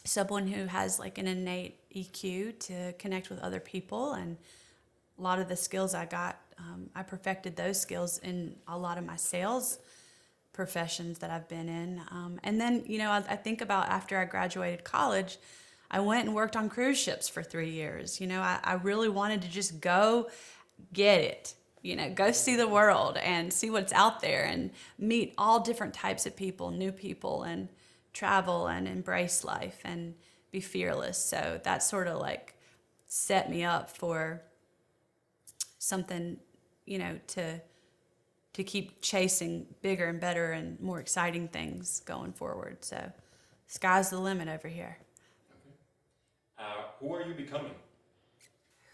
someone who has like an innate EQ to connect with other people. And a lot of the skills I got I perfected those skills in a lot of my sales professions that I've been in. And then, I think about after I graduated college, I went and worked on cruise ships for 3 years. I really wanted to just go get it, go see the world and see what's out there and meet all different types of people, new people, and travel and embrace life and be fearless. So that sort of like set me up for something, to keep chasing bigger and better and more exciting things going forward. So sky's the limit over here. Okay. Who are you becoming?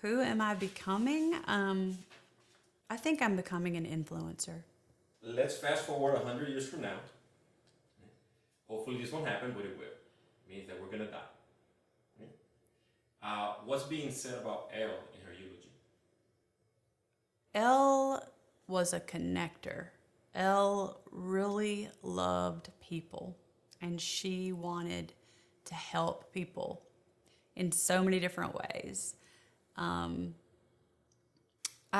Who am I becoming? I think I'm becoming an influencer. Let's fast forward 100 years from now. Hopefully this won't happen, but it will. It means that we're going to die. What's being said about Elle in her eulogy? Elle was a connector. Elle really loved people, and she wanted to help people in so many different ways. I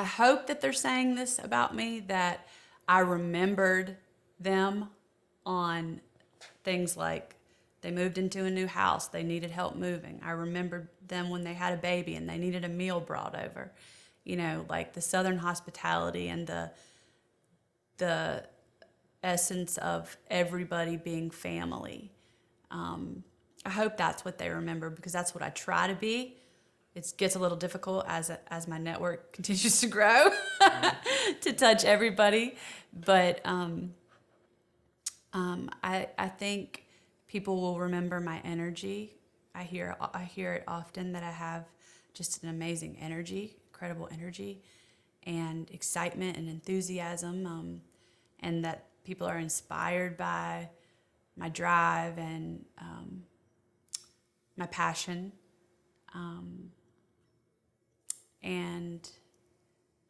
hope that they're saying this about me, that I remembered them on things like they moved into a new house, they needed help moving. I remembered them when they had a baby and they needed a meal brought over. Like the Southern hospitality and the essence of everybody being family. I hope that's what they remember, because that's what I try to be. It gets a little difficult as my network continues to grow to touch everybody. But I think people will remember my energy. I hear it often that I have just an amazing energy, incredible energy, and excitement and enthusiasm, and that people are inspired by my drive and my passion. And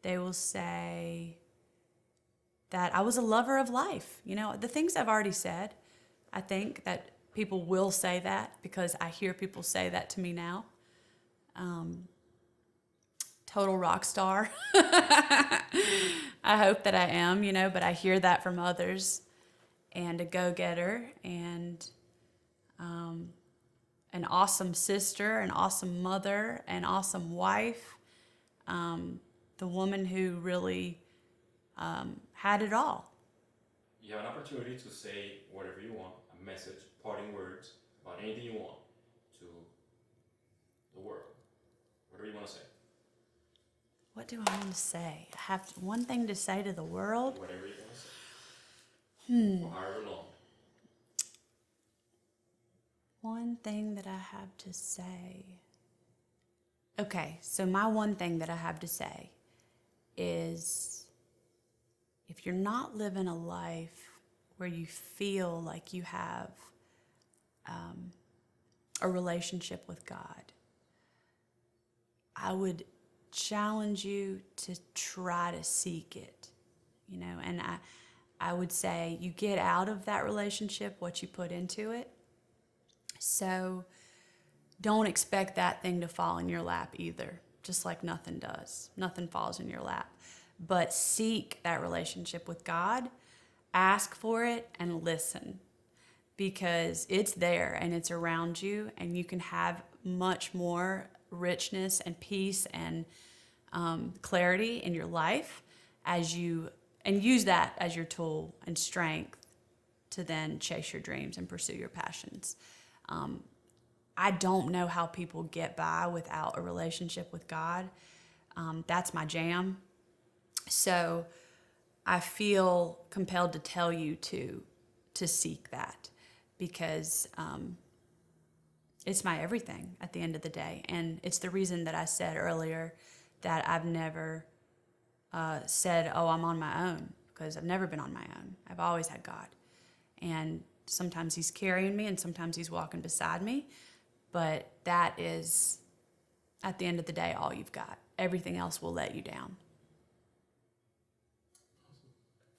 they will say that I was a lover of life. The things I've already said, I think that people will say that because I hear people say that to me now. Total rock star. I hope that I am, but I hear that from others. And a go-getter, and an awesome sister, an awesome mother, an awesome wife. The woman who really had it all. You have an opportunity to say whatever you want, a message, parting words, about anything you want to the world. Whatever you want to say. What do I want to say? I have one thing to say to the world. Whatever you want to say. For however long. One thing that I have to say. Okay, so my one thing that I have to say is, if you're not living a life where you feel like you have a relationship with God, I would challenge you to try to seek it, and I would say you get out of that relationship what you put into it. So don't expect that thing to fall in your lap either, just like nothing does. Nothing falls in your lap. But seek that relationship with God, ask for it, and listen, because it's there and it's around you, and you can have much more richness and peace and clarity in your life and use that as your tool and strength to then chase your dreams and pursue your passions. I don't know how people get by without a relationship with God. That's my jam. So I feel compelled to tell you to seek that, because it's my everything at the end of the day. And it's the reason that I said earlier that I've never said, oh, I'm on my own, because I've never been on my own. I've always had God. And sometimes he's carrying me and sometimes he's walking beside me. But that is, at the end of the day, all you've got. Everything else will let you down.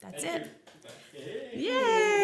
That's it. Yay!